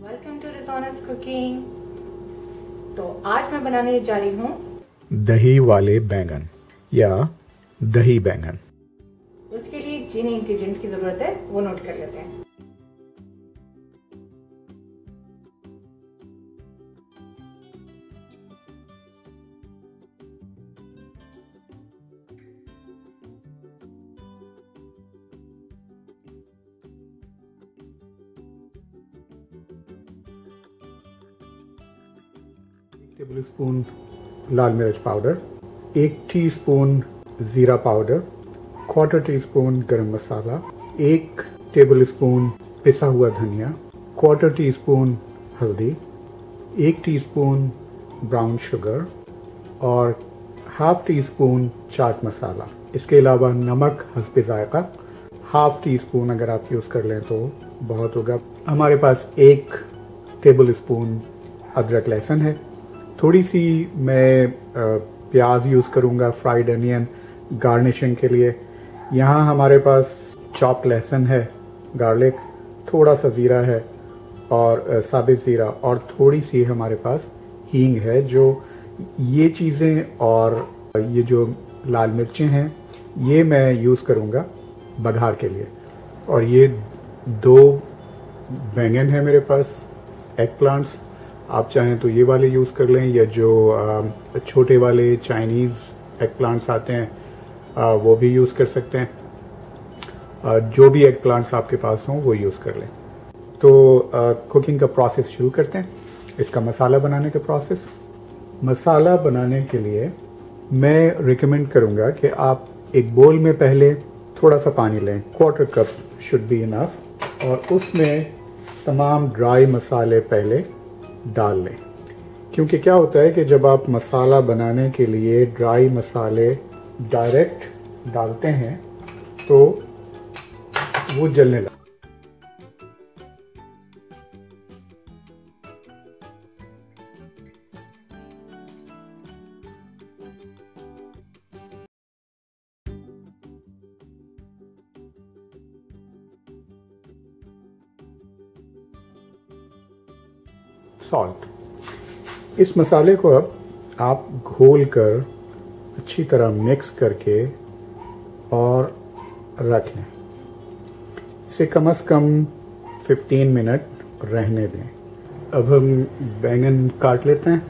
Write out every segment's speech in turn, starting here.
Welcome to रिजोनस cooking. तो आज मैं बनाने जा रही हूँ दही वाले बैंगन या दही बैंगन। उसके लिए जिन इंग्रेडिएंट्स की जरूरत है वो नोट कर लेते हैं। टेबल स्पून लाल मिर्च पाउडर, 1 टीस्पून ज़ीरा पाउडर, क्वार्टर टीस्पून गरम मसाला, 1 टेबल स्पून पिसा हुआ धनिया, क्वार्टर टीस्पून हल्दी, 1 टीस्पून ब्राउन शुगर और half tea spoon chaat masala. इसके अलावा नमक हस्बे जायका, हाफ टी स्पून अगर आप यूज़ कर लें तो बहुत होगा। हमारे पास 1 टेबल स्पून अदरक लहसुन है। थोड़ी सी मैं प्याज यूज़ करूँगा, फ्राइड अनियन गार्निशिंग के लिए। यहाँ हमारे पास चॉप लहसुन है, गार्लिक, थोड़ा सा ज़ीरा है और साबित ज़ीरा, और थोड़ी सी हमारे पास हींग है। जो ये चीज़ें और ये जो लाल मिर्चें हैं ये मैं यूज़ करूँगा बघार के लिए। और ये 2 बैंगन है मेरे पास, एग प्लांट्स। आप चाहें तो ये वाले यूज़ कर लें, या जो छोटे वाले चाइनीज़ एग प्लांट्स आते हैं वो भी यूज़ कर सकते हैं। जो भी एग प्लांट्स आपके पास हों वो यूज़ कर लें। तो कुकिंग का प्रोसेस शुरू करते हैं, इसका मसाला बनाने का प्रोसेस। मसाला बनाने के लिए मैं रिकमेंड करूँगा कि आप एक बोल में पहले थोड़ा सा पानी लें, quarter cup should be enough, और उसमें तमाम ड्राई मसाले पहले डाल लें। क्योंकि क्या होता है कि जब आप मसाला बनाने के लिए ड्राई मसाले डायरेक्ट डालते हैं तो वो जलने लगता है। सॉल्ट। इस मसाले को अब आप घोल कर अच्छी तरह मिक्स करके और रख लें। इसे कम से कम 15 मिनट रहने दें। अब हम बैंगन काट लेते हैं।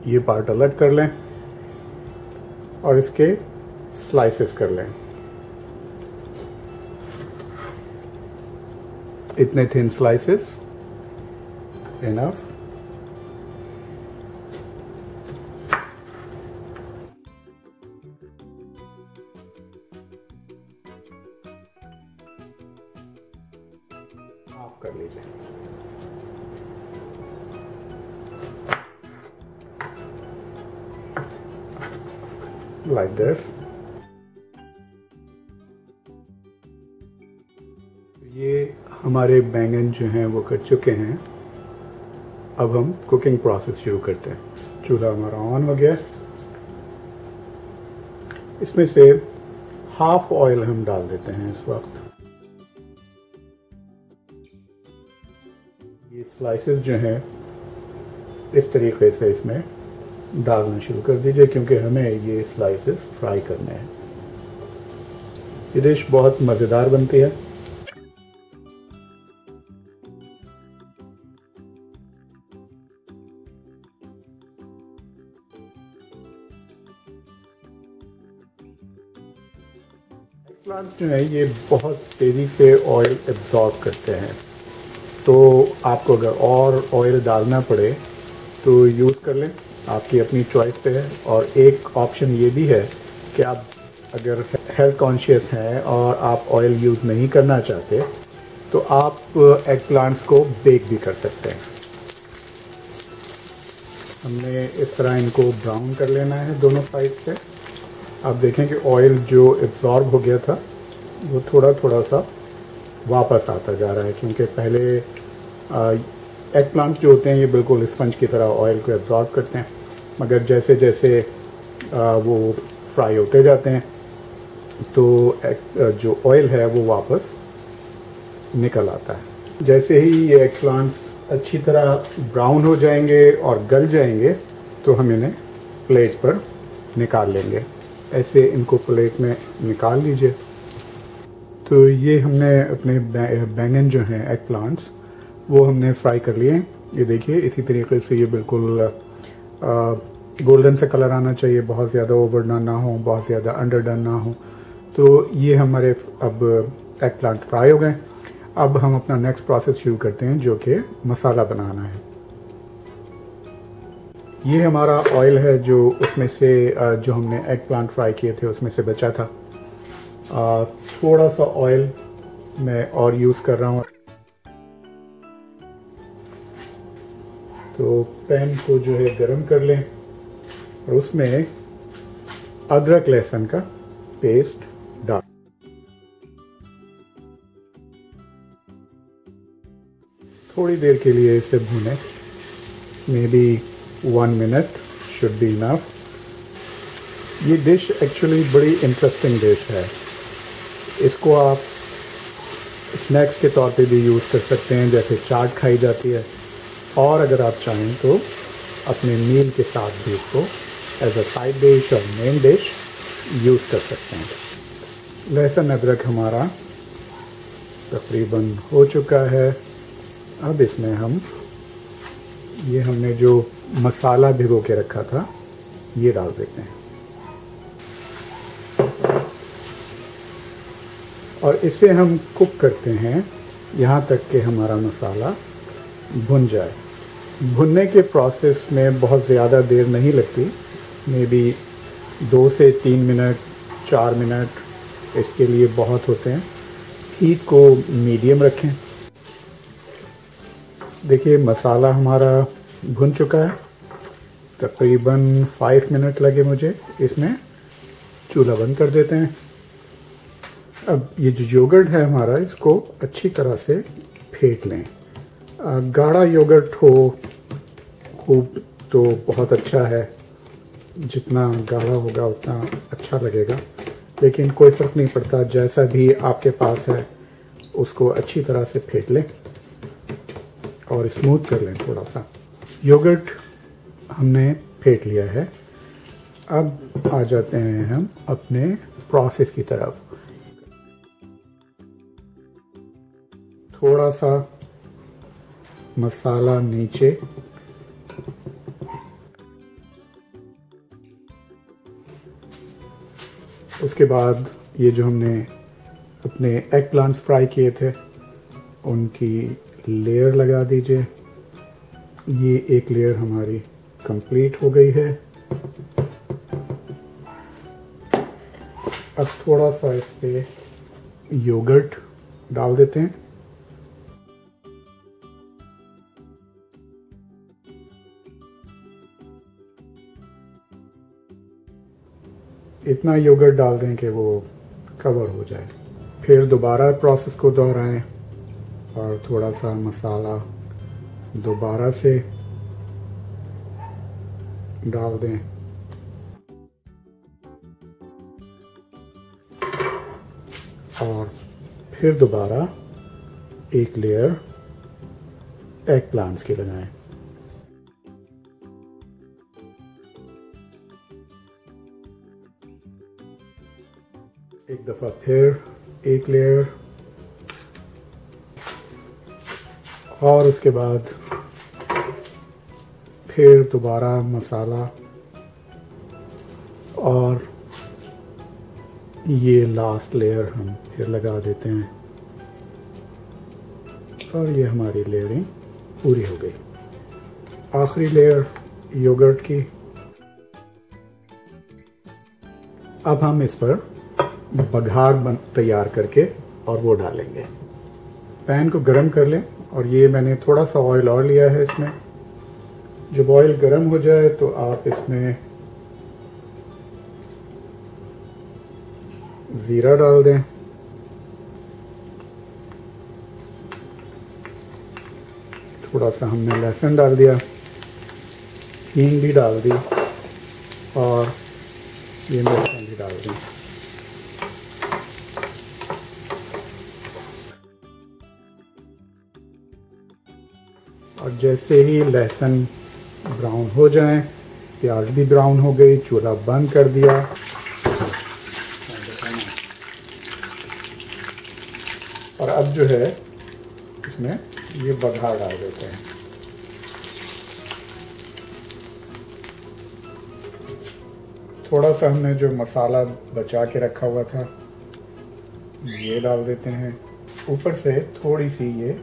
ये पार्ट अलग कर लें और इसके स्लाइसेस कर लें। इतने थिन स्लाइसेस इनफ। हाफ कर लीजिए। Like this. ये हमारे बैंगन जो हैं वो कट चुके हैं। अब हम कुकिंग प्रोसेस शुरू करते हैं। चूल्हा हमारा ऑन हो गया। इसमें से हाफ ऑयल हम डाल देते हैं इस वक्त। ये स्लाइसेस जो हैं इस तरीके से इसमें डालना शुरू कर दीजिए, क्योंकि हमें ये स्लाइसेस फ्राई करने हैं। ये डिश बहुत मज़ेदार बनती है। प्लांट्स जो है ये बहुत तेज़ी से ऑयल एब्जॉर्ब करते हैं, तो आपको अगर और ऑयल डालना पड़े तो यूज़ कर लें, आपकी अपनी चॉइस पे है। और एक ऑप्शन ये भी है कि आप अगर हेल्थ कॉन्शियस हैं और आप ऑयल यूज़ नहीं करना चाहते तो आप एग प्लांट्स को बेक भी कर सकते हैं। हमने इस तरह इनको ब्राउन कर लेना है दोनों साइड से। आप देखें कि ऑयल जो एब्जॉर्ब हो गया था वो थोड़ा थोड़ा सा वापस आता जा रहा है, क्योंकि पहले एग प्लांट जो होते हैं ये बिल्कुल स्पंज की तरह ऑयल को एब्जॉर्ब करते हैं, मगर जैसे जैसे वो फ्राई होते जाते हैं तो जो ऑयल है वो वापस निकल आता है। जैसे ही ये एग प्लांट्स अच्छी तरह ब्राउन हो जाएंगे और गल जाएंगे तो हम इन्हें प्लेट पर निकाल लेंगे। ऐसे इनको प्लेट में निकाल लीजिए। तो ये हमने अपने बैंगन जो हैं एग प्लांट्स वो हमने फ्राई कर लिए। ये देखिए इसी तरीके से ये बिल्कुल गोल्डन सा कलर आना चाहिए, बहुत ज़्यादा ओवरडन ना हो, बहुत ज़्यादा अंडरडन ना हो। तो ये हमारे अब एग प्लांट फ्राई हो गए। अब हम अपना नेक्स्ट प्रोसेस शुरू करते हैं जो कि मसाला बनाना है। ये हमारा ऑयल है जो उसमें से जो हमने एग प्लांट फ्राई किए थे उसमें से बचा था। थोड़ा सा ऑयल मैं और यूज़ कर रहा हूँ। तो पैन को जो है गरम कर लें और उसमें अदरक लहसुन का पेस्ट डाल। थोड़ी देर के लिए इसे भूनें, may be 1 minute should be enough. ये डिश एक्चुअली बड़ी इंटरेस्टिंग डिश है। इसको आप स्नैक्स के तौर पे भी यूज़ कर सकते हैं, जैसे चाट खाई जाती है, और अगर आप चाहें तो अपने मील के साथ भी इसको एज अ साइड डिश और मेन डिश यूज़ कर सकते हैं। लहसुन अदरक हमारा तकरीबन हो चुका है। अब इसमें हम ये हमने जो मसाला भिगो के रखा था ये डाल देते हैं और इसे हम कुक करते हैं यहाँ तक कि हमारा मसाला भुन जाए। भुनने के प्रोसेस में बहुत ज़्यादा देर नहीं लगती, मे बी 2 से 3 मिनट 4 मिनट इसके लिए बहुत होते हैं। हीट को मीडियम रखें। देखिए मसाला हमारा भुन चुका है, तकरीबन 5 मिनट लगे मुझे इसमें। चूल्हा बंद कर देते हैं। अब ये जो योगर्ट है हमारा, इसको अच्छी तरह से फेंट लें। गाढ़ा योगर्ट हो खूब तो बहुत अच्छा है, जितना गाढ़ा होगा उतना अच्छा लगेगा, लेकिन कोई फ़र्क नहीं पड़ता, जैसा भी आपके पास है उसको अच्छी तरह से फेंट लें और स्मूथ कर लें थोड़ा सा। योगर्ट हमने फेंट लिया है। अब आ जाते हैं हम अपने प्रोसेस की तरफ। थोड़ा सा मसाला नीचे, उसके बाद ये जो हमने अपने एग प्लांट्स फ्राई किए थे उनकी लेयर लगा दीजिए। ये एक लेयर हमारी कंप्लीट हो गई है। अब थोड़ा सा इस पे योगर्ट डाल देते हैं। इतना योगर्ट डाल दें कि वो कवर हो जाए। फिर दोबारा प्रोसेस को दोहराएं और थोड़ा सा मसाला दोबारा से डाल दें। और फिर दोबारा एक लेयर एग प्लांट्स की लगाएं। एक दफ़ा फिर एक लेयर, और उसके बाद फिर दोबारा मसाला, और ये लास्ट लेयर हम फिर लगा देते हैं और ये हमारी लेयरिंग पूरी हो गई। आखिरी लेयर योगर्ट की। अब हम इस पर बघार तैयार करके और वो डालेंगे। पैन को गरम कर लें और ये मैंने थोड़ा सा ऑयल और लिया है इसमें। जब ऑयल गरम हो जाए तो आप इसमें जीरा डाल दें, थोड़ा सा हमने लहसुन डाल दिया, हींग भी डाल दी और ये मिर्च भी डाल दी। और जैसे ही लहसुन ब्राउन हो जाए, प्याज भी ब्राउन हो गई, चूल्हा बंद कर दिया। और अब जो है इसमें ये बघार डाल देते हैं। थोड़ा सा हमने जो मसाला बचा के रखा हुआ था ये डाल देते हैं। ऊपर से थोड़ी सी ये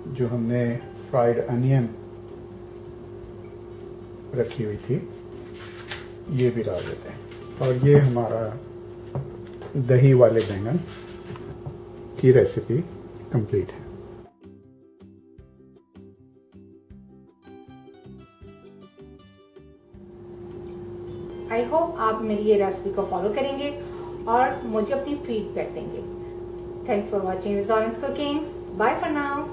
जो हमने फ्राइड अनियन रखी हुई थी ये भी डाल देते हैं। और ये हमारा दही वाले बैंगन की रेसिपी कंप्लीट है। आई होप आप मेरी ये रेसिपी को फॉलो करेंगे और मुझे अपनी फीडबैक देंगे। थैंक्स फॉर वॉचिंग रिजॉरेंस कुकिंग। Bye for now.